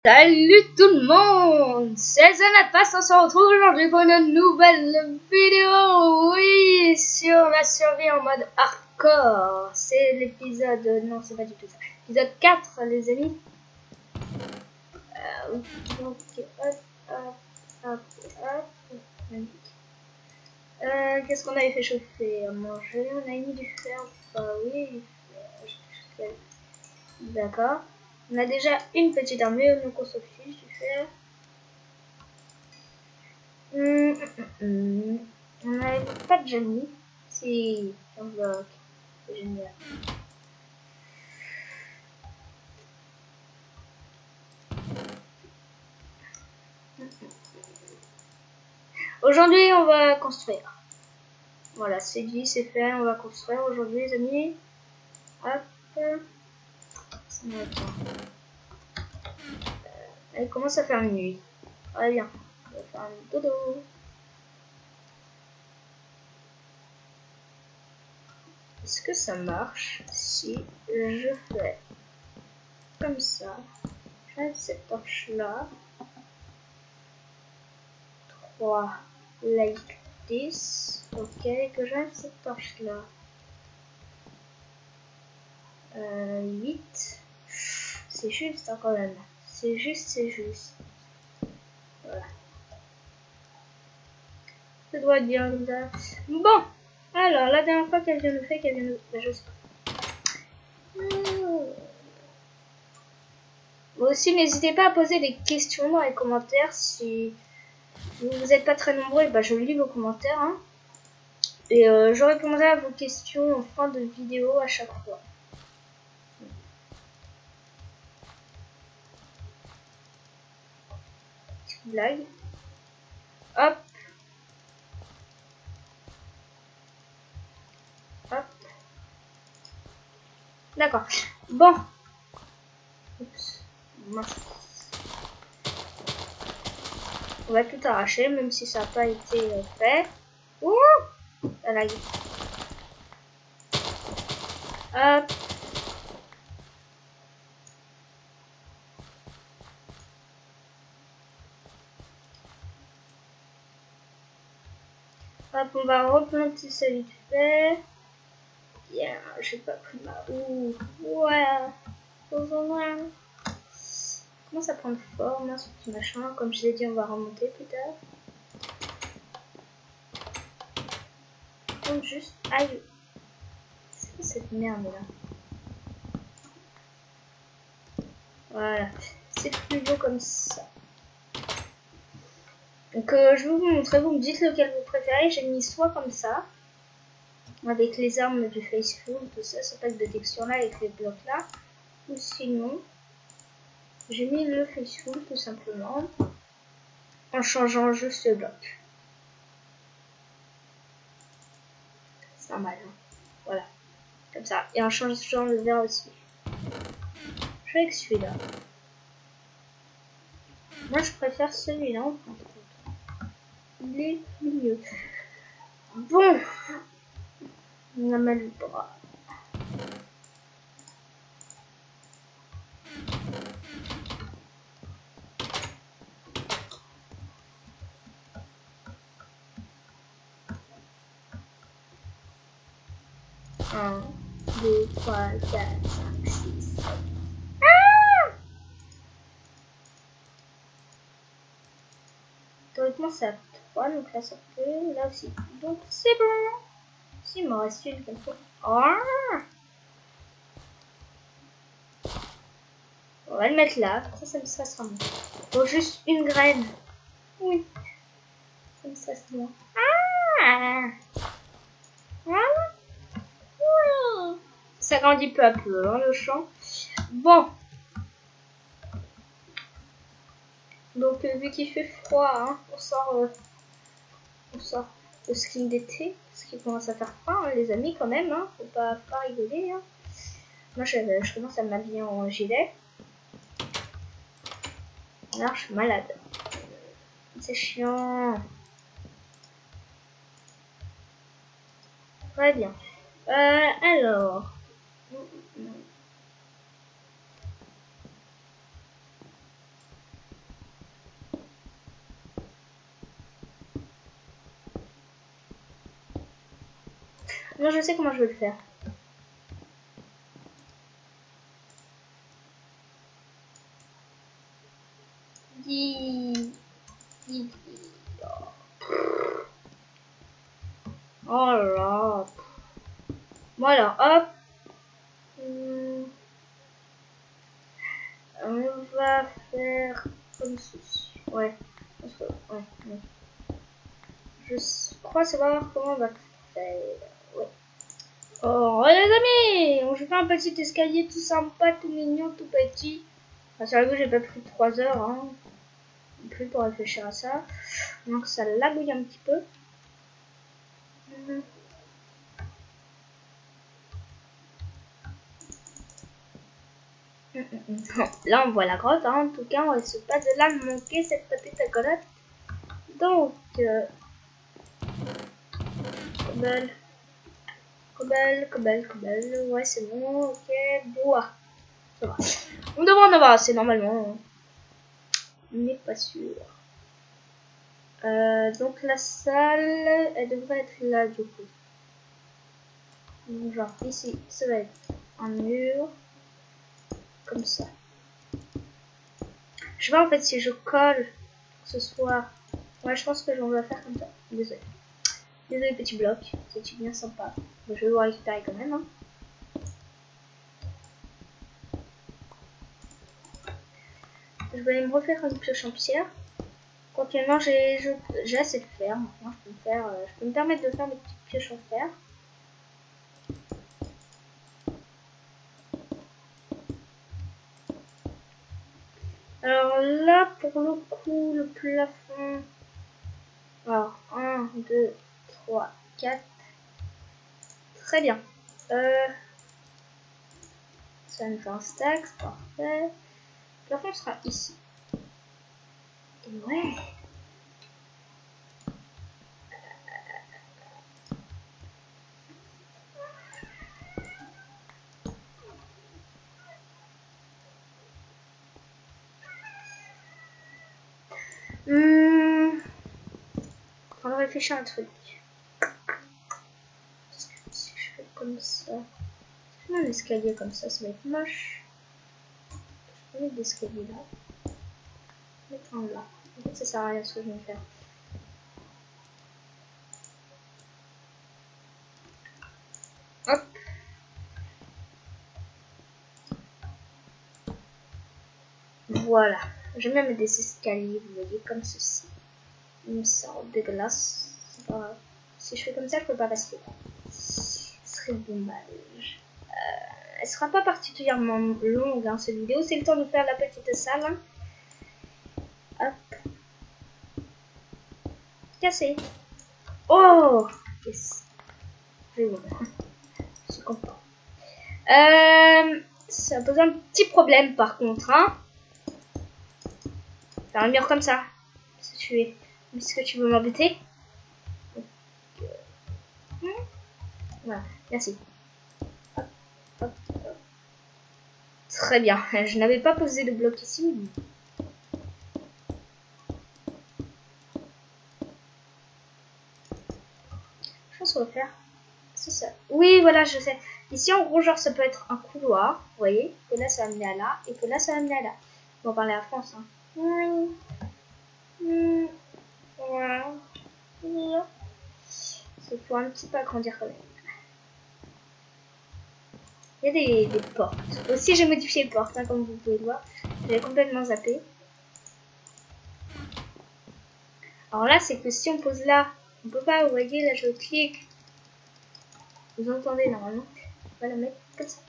Salut tout le monde, c'est Zanapas, on se retrouve aujourd'hui pour une nouvelle vidéo, oui, sur la survie en mode hardcore. C'est l'épisode, non c'est pas du tout ça, épisode 4 les amis. Donc, qu'est-ce qu'on avait fait chauffer? À manger, on a mis du fer, bah oui, d'accord. On a déjà une petite armure, donc on s'en fiche du fer. On n'avait pas de Jamie. Si, un bloc. C'est génial. Aujourd'hui, on va construire. Voilà, c'est dit, c'est fait. On va construire aujourd'hui, les amis. Hop. Elle commence à faire nuit. Très bien. On va faire un dodo. Est-ce que ça marche si je fais comme ça? J'ai cette torche là. 3 like this. Ok, que j'ai cette torche là. 8. C'est juste hein, quand même. C'est juste. Voilà. Ça doit être bien comme ça. Bon. Alors, la dernière fois qu'elle vient de faire, qu'elle vient de... Je sais pas. Vous aussi, n'hésitez pas à poser des questions dans les commentaires. Si vous n'êtes pas très nombreux, bah, je lis vos commentaires. Hein. Et je répondrai à vos questions en fin de vidéo à chaque fois. Blague. Hop. Hop. D'accord. Bon. Oups. On va tout arracher, même si ça n'a pas été fait. Ouh, ça lag. Hop. Hop, on va replanter ça vite fait. Bien, j'ai pas pris ma... Ouh, ouais. Comment ça prend forme, hein, ce petit machin. Comme je l'ai dit, on va remonter plus tard. Donc juste... Aïe. C'est quoi cette merde là? Voilà. C'est plus beau comme ça. Donc je vais vous montrer, vous me dites lequel vous préférez. J'ai mis soit comme ça, avec les armes du Faceful, tout ça, ce pack de texture là avec les blocs là, ou sinon j'ai mis le Faceful tout simplement en changeant juste le bloc. C'est pas mal, hein. Voilà, comme ça, et en changeant le vert aussi. Je vais avec celui-là. Moi je préfère celui-là en fin de compte. Il est mieux. Bon, on a mal le bras. Un, 2, 3, 4, 5, 6, 7. Théoriquement c'est à 3, donc là ça peut, là aussi. Donc c'est bon. Si, il m'en reste une comme ça. Oh, on va le mettre là, ça me stresse moins. Faut juste une graine. Oui, ça me stresse moins. Ah, voilà. Oui. Ça grandit peu à peu, hein, le champ. Bon. Donc vu qu'il fait froid, hein, on sort le skin d'été, parce qu'il commence à faire froid, hein, les amis quand même, hein, faut pas rigoler. Hein. Moi je commence à m'habiller en gilet. Alors je suis malade. C'est chiant. Très bien. Alors. Non, je sais comment je vais le faire. Oh là là. Voilà, hop. On va faire comme ceci. Ouais. Ouais. Je crois savoir comment on va faire. Ouais. Oh les amis, on fait un petit escalier tout sympa, tout mignon, tout petit. Enfin, sur la gauche, j'ai pas pris 3 heures, hein. Non plus pour réfléchir à ça. Donc ça lagouille un petit peu. Là on voit la grotte, hein. En tout cas on risque pas de la manquer cette petite accolade. Donc cobble, ouais c'est bon, ok, bois, ça va. On devrait en avoir assez normalement, mais pas sûr. Donc la salle, elle devrait être là du coup. Donc, genre ici, ça va être un mur, comme ça. Je vois en fait si je colle, que ce soit... Ouais, je pense que j'en vais faire comme ça. Désolé. Désolé petit bloc, c'est bien sympa. Mais je vais vous récupérer quand même. Hein. Je vais me refaire une pioche en pierre. Continuellement, j'ai assez de fer. Maintenant, je peux me permettre de faire des petites pioches en fer. Alors là, pour le coup, le plafond. Alors, 1, 2, 3, 4. Très bien. Ça me fait un stack, c'est parfait. Le plafond sera ici. Et ouais. On va réfléchir à un truc. Si je fais comme ça. Un escalier comme ça va être moche. Je vais mettre des escaliers là. Mettre un là. En fait, ça sert à rien ce que je vais faire. Hop. Voilà. Je vais mettre des escaliers, vous voyez, comme ceci. Une sorte de glace. C'est pas grave. Si je fais comme ça, je peux pas passer. Ce serait dommage. Elle sera pas particulièrement longue, hein, cette vidéo. C'est le temps de faire la petite salle. Hein. Hop. Cassé. Oh yes. Je suis content. Ça pose un petit problème par contre. Hein. Faire un mur comme ça. Est-ce que tu veux m'embêter? Voilà, merci. Hop, hop, hop. Très bien. Je n'avais pas posé de bloc ici. Je pense qu'on va faire. C'est ça. Oui, voilà, je sais. Ici, en gros, genre, ça peut être un couloir. Vous voyez? Que là, ça va mener à là. Et que là, ça va mener à là. On va parler à France. Hein. Voilà. Il faut un petit peu agrandir quand même. Il y a des portes. Aussi, j'ai modifié les portes, hein, comme vous pouvez le voir. J'avais complètement zappé. Alors là, c'est que si on pose là, on peut pas, vous voyez, là, je clique. Vous entendez normalement. On va la mettre comme ça.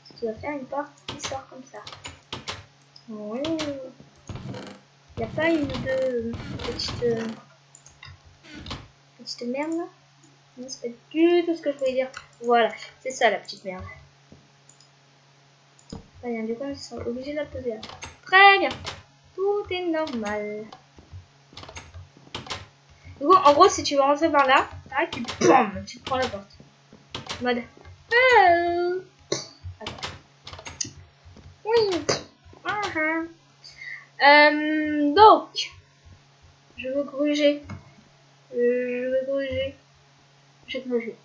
Ce qui va faire une porte qui sort comme ça. Oui. Il n'y a pas une de petite merde là? Non, c'est pas du tout ce que je voulais dire. Voilà, c'est ça la petite merde. Très bien, du coup, ils sont obligés de la poser là. Très bien. Tout est normal. Du coup, en gros, si tu veux rentrer par là, tu prends la porte. En mode. Oui. Donc, je veux gruger. Je veux gruger. J'ai grugé.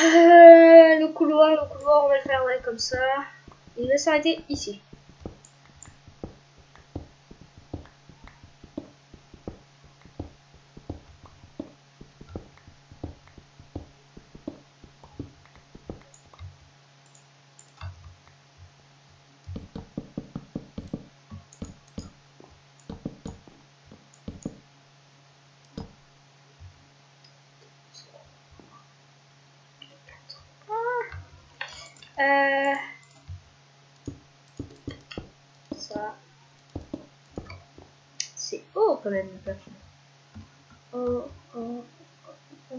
Le couloir, on va le faire ouais, comme ça. Il va s'arrêter ici. Ça. C'est haut quand même le plafond. Oh, oh, oh, oh.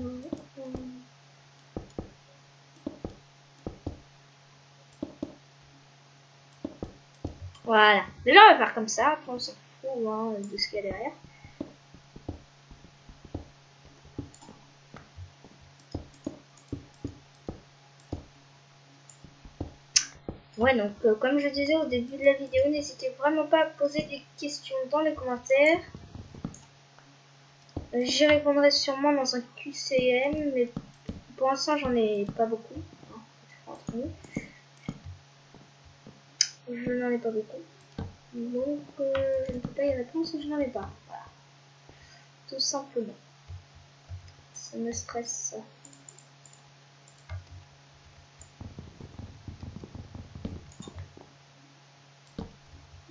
Voilà. Déjà on va faire comme ça, après on s'en fout hein, de ce qu'il y a derrière. Ouais, donc comme je disais au début de la vidéo, n'hésitez vraiment pas à poser des questions dans les commentaires. J'y répondrai sûrement dans un QCM, mais pour l'instant j'en ai pas beaucoup. Je n'en ai pas beaucoup. Donc je ne peux pas y répondre si je n'en ai pas. Voilà. Tout simplement. Ça me stresse.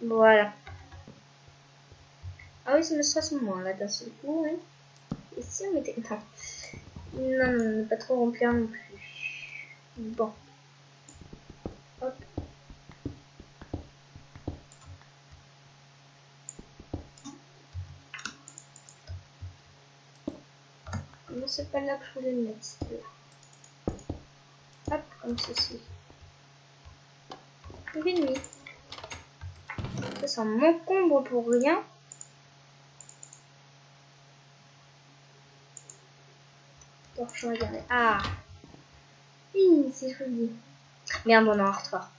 Voilà. Ah oui, ça me stresse moins là d'un seul coup. Hein. Et si on mettait... Non, non, pas trop remplir non plus. Bon. Hop. Non, c'est pas là que je voulais le mettre. C'était là. Hop, comme ceci. 9,5. Ça m'encombre pour rien. Torche, regardez. Ah. Oui, c'est joli. Merde, on est en retard.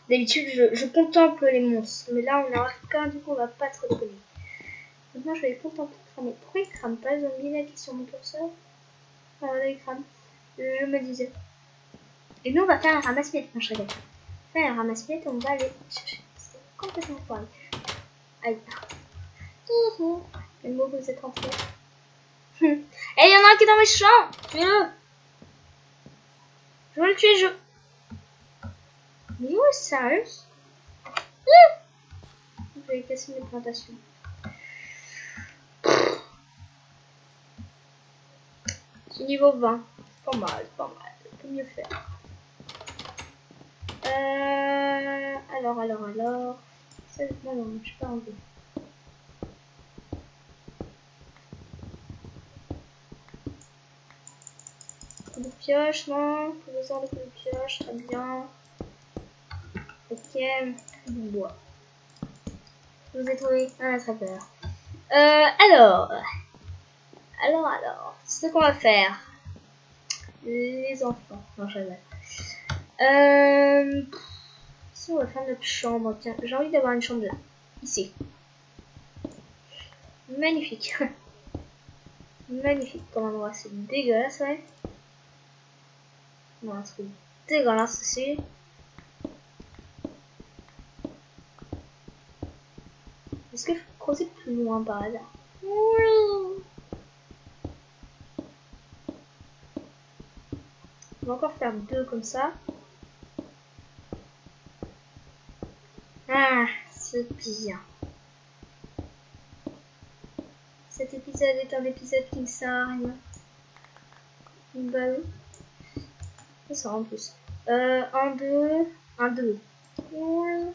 D'habitude, je contemple les monstres. Mais là, on est en retard, du coup, on va pas trop déconner. Maintenant, je vais les contempler cramer. Pourquoi ils crament pas? Ils ont mis là qui sur mon curseur. Ah, là, ils crament. Je me disais. Et nous, on va faire un ramasse-miettes. Non, je rigole. Faire un ramasse-miettes, on va aller chercher. C'est complètement foiré. Aïe. Le mot que vous êtes rentré. Et il y en a un qui est dans mes champs. Tuez-le. Je veux le tuer, You are serious? Je vais casser mes plantations. C'est niveau 20. Pas mal, pas mal. On peut mieux faire. Alors. Ça, non, je peux enlever. Coup de pioche, non. Besoin de coup de pioche, très bien. Ok, du bois. Je vous ai trouvé un attrapeur. Alors. Ce qu'on va faire. Les enfants. Non, je rigole. Si on va faire notre chambre. Tiens, j'ai envie d'avoir une chambre là. Ici. Magnifique. Magnifique comme endroit. C'est dégueulasse, ouais. Non, c'est dégueulasse aussi. Est-ce que je peux creuser plus loin par hasard? Oui. On va encore faire 2 comme ça. Ah, c'est bien. Cet épisode est un épisode qui ne sert à rien. Bah oui. C'est ça en plus. 1, 2. 1, 2. Oh.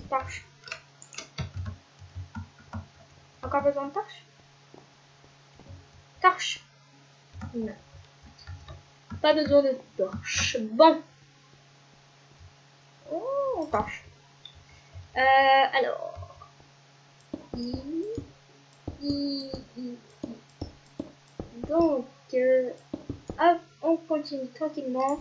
Torche. Encore besoin de torche? Torche. Non. Pas besoin de torche. Bon. Oh, torche. Alors. Donc, hop, on continue tranquillement.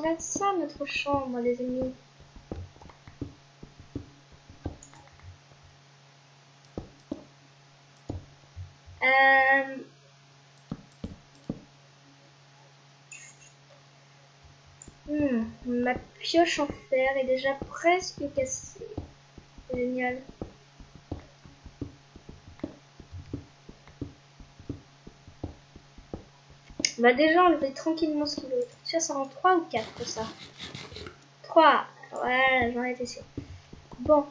regarde ça, notre chambre, les amis. Ma pioche en fer est déjà presque cassée. Génial. On va déjà enlever tranquillement ce qu'il veut. Ça rend 3 ou 4 ça. 3. Ouais, j'en étais sûre. Bon.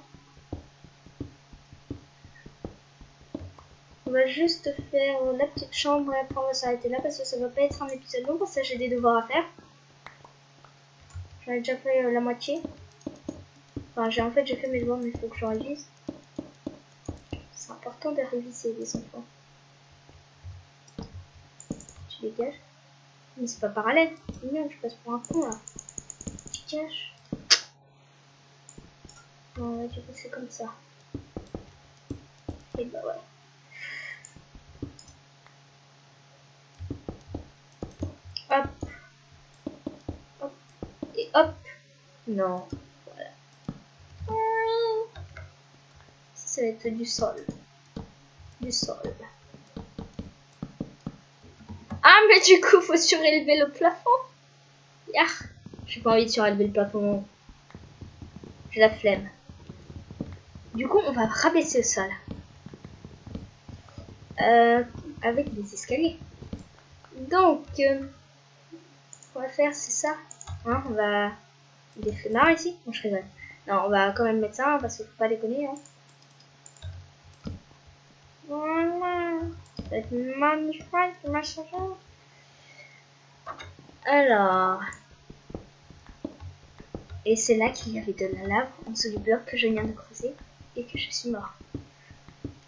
On va juste faire la petite chambre et après on va s'arrêter là parce que ça va pas être un épisode long parce que j'ai des devoirs à faire. J'en ai déjà fait la moitié. Enfin, j'ai fait mes devoirs mais il faut que je révise. C'est important de réviser les enfants. Tu dégages. Mais c'est pas parallèle. C'est bien, je passe pour un con là. Tu caches. Non, là, du coup, c'est comme ça. Et bah ouais. Hop. Hop. Et hop. Non. Voilà. Ça va être du sol. Du sol. Ah, mais du coup, faut surélever le plafond. Yeah. J'ai pas envie de surélever le plafond. J'ai la flemme. Du coup, on va rabaisser le sol. Avec des escaliers. Donc, on va faire, c'est ça. Hein, on va... Des flemmards ici. Non, je rigole. Non, on va quand même mettre ça, parce qu'il faut pas déconner. Hein. Voilà. Ça va être magnifique, machin. Alors... Et c'est là qu'il y avait de la lave en dessous du bloc que je viens de creuser et que je suis mort.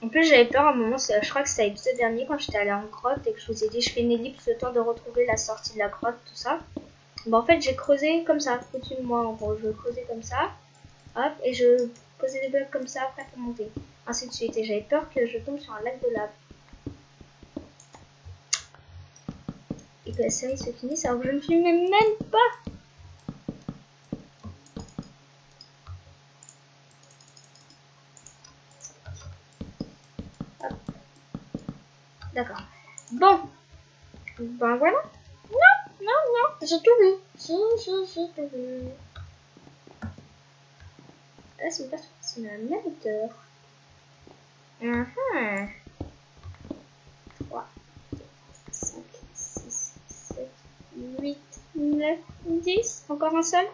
En plus, j'avais peur à un moment, je crois que c'était l'épisode dernier quand j'étais allée en grotte et que je vous ai dit je fais une ellipse le temps de retrouver la sortie de la grotte, tout ça. Bon, en fait, j'ai creusé comme ça, au-dessus de moi en gros. Je creusais comme ça, hop, et je posais des blocs comme ça après pour monter. Ainsi de suite. Et j'avais peur que je tombe sur un lac de lave. Et que la série se finisse alors que je ne filmais même pas. D'accord. Bon. Ben voilà. Non. J'ai tout vu. J'ai tout vu. Là, c'est pas c'est la même hauteur. 3, 5, 6, 7, 8, 9, 10. Encore un seul?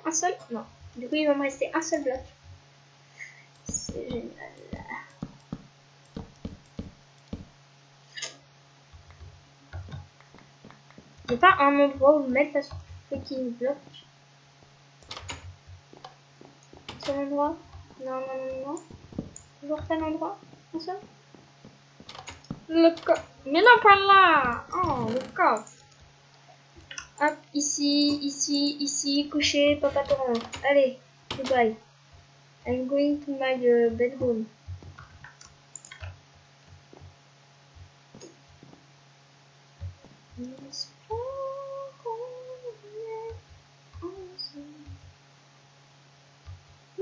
Non. Du coup, il va me rester un seul bloc. C'est génial. Il n'y a pas un endroit où mettre la fucking bloc. C'est l'endroit? Non. Toujours pas l'endroit? Un seul? Le coffre. Mais non, pas là! Oh, le coffre. Hop, ici, coucher, papa torrent. Allez, goodbye. I'm going to my bedroom.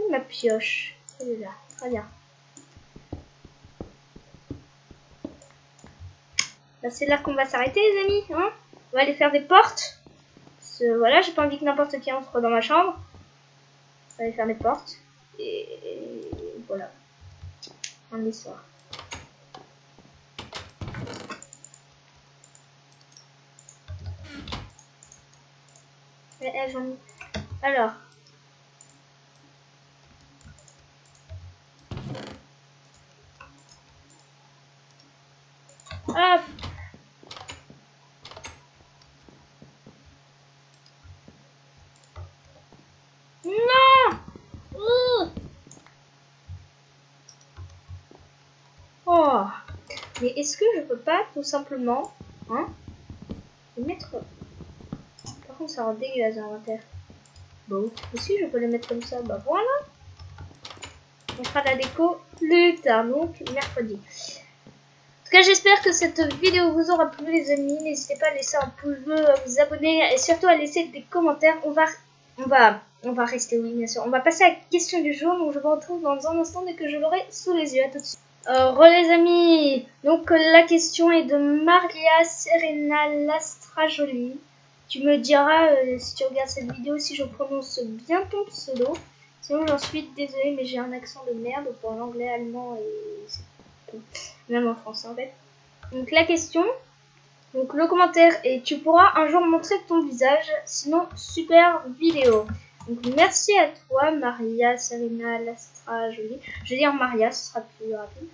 Ma pioche. Elle est là. Très bien. Là, c'est là qu'on va s'arrêter, les amis. Hein, on va aller faire des portes. Parce que, voilà, j'ai pas envie que n'importe qui entre dans ma chambre. On va aller faire des portes. Et voilà. Un histoire. Alors. Hop. Non. Oh. Mais est-ce que je peux pas tout simplement, hein, les mettre... Par contre, ça rend dégueulasse l'inventaire. Bon, aussi je peux les mettre comme ça. Bah voilà. On fera de la déco plus tard, donc mercredi. En tout cas, j'espère que cette vidéo vous aura plu, les amis. N'hésitez pas à laisser un pouce bleu, à vous abonner et surtout à laisser des commentaires. On va on va rester, oui, bien sûr. On va passer à la question du jour, donc je vous retrouve dans un instant dès que je l'aurai sous les yeux. À tout de suite. Les amis, donc la question est de Maria Serena Lastrajoli. Tu me diras si tu regardes cette vidéo si je prononce bien ton pseudo. Sinon j'en suis désolée, mais j'ai un accent de merde pour l'anglais, allemand et même en français en fait. Donc la question, donc le commentaire est: tu pourras un jour montrer ton visage, sinon super vidéo. Donc merci à toi Maria Serena Lastrajoli. Je vais dire Maria, ce sera plus rapide.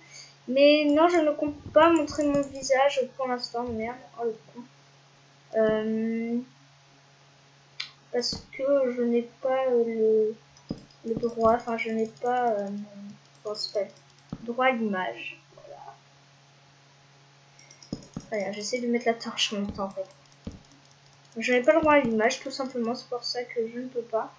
Mais non, je ne compte pas montrer mon visage pour l'instant, merde, oh le con. Parce que je n'ai pas le droit, enfin je n'ai pas droit à l'image. Voilà, j'essaie de mettre la torche en même temps en fait. Je n'ai pas le droit à l'image, tout simplement, c'est pour ça que je ne peux pas.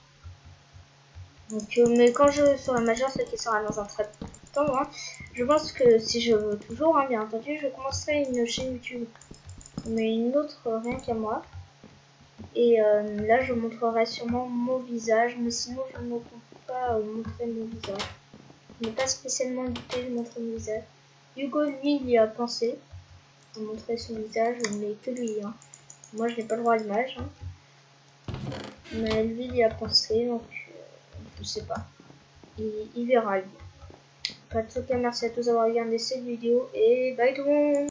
Donc, mais quand je serai majeur, ce qui sera dans un très peu de temps, hein, je pense que si je veux toujours, hein, bien entendu, je commencerai une chaîne YouTube. Mais une autre rien qu'à moi. Et là, je montrerai sûrement mon visage, mais sinon, je ne compte pas montrer mon visage. Je n'ai pas spécialement l'idée de montrer mon visage. Hugo, lui, il y a pensé à montrer son visage, mais que lui. Hein. Moi, je n'ai pas le droit à l'image. Hein. Mais lui, il y a pensé, donc je sais pas. Il verra, lui. En tout cas, merci à tous d'avoir regardé cette vidéo et bye tout le monde.